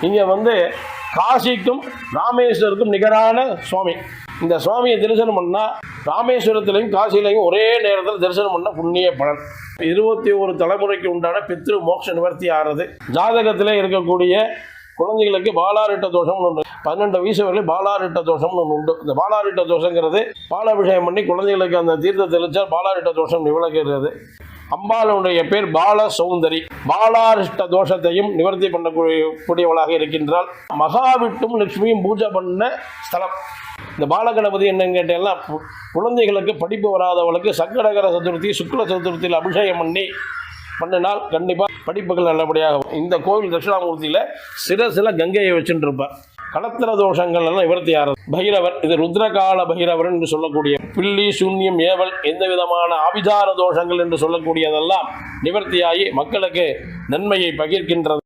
இங்கே காசிக்கும் ராமேஸ்வரருக்கும் நிகரான சுவாமி. இந்த சுவாமியை தரிசனம் பண்ணால் ராமேஸ்வரத்திலையும் காசிலையும் ஒரே நேரத்தில் தரிசனம் பண்ண புண்ணிய பலன். 21 தலைமுறைக்கு உண்டான பித்ரு மோட்ச நிவர்த்தி ஆகிறது. ஜாதகத்தில் இருக்கக்கூடிய குழந்தைகளுக்கு பாலாரிட்ட தோஷம்னு ஒன்று, 12 வயசு வரையிலும் பாலாரிட்ட தோஷம்னு ஒன்று உண்டு. இந்த பாலாரிட்ட தோஷங்கிறது பாலாபிஷேகம் பண்ணி குழந்தைகளுக்கு அந்த தீர்த்தத்தை தெளிச்சால் பாலாரிட்ட தோஷம் நிவர்த்திக்கிறது. அம்பாளுடைய பேர் பால சௌந்தரி. பாலாரிஷ்ட தோஷத்தையும் நிவர்த்தி பண்ணக்கூடியவளாக இருக்கின்றால். மகாவிட்டும் லட்சுமியும் பூஜை பண்ண ஸ்தலம். இந்த பாலகணபதி என்னன்னு கேட்டேன்னா, குழந்தைகளுக்கு படிப்பு வராதவளுக்கு சங்கடகர சதுர்த்தி சுக்ல சதுர்த்தியில் அபிஷேகம் பண்ணினால் கண்டிப்பாக படிப்புகள் நல்லபடியாகும். இந்த கோவில் தட்சிணாமூர்த்தியில் சில கங்கையை வச்சுட்டு இருப்பார். களத்திர தோஷங்கள் எல்லாம் நிவர்த்தி ஆகிறது. பைரவர், இது ருத்ரகால பைரவர் என்று சொல்லக்கூடிய பில்லி சூன்யம் ஏவல் எந்த விதமான ஆபிசார தோஷங்கள் என்று சொல்லக்கூடியதெல்லாம் நிவர்த்தியாகி மக்களுக்கு நன்மையை பகிர்கின்றது.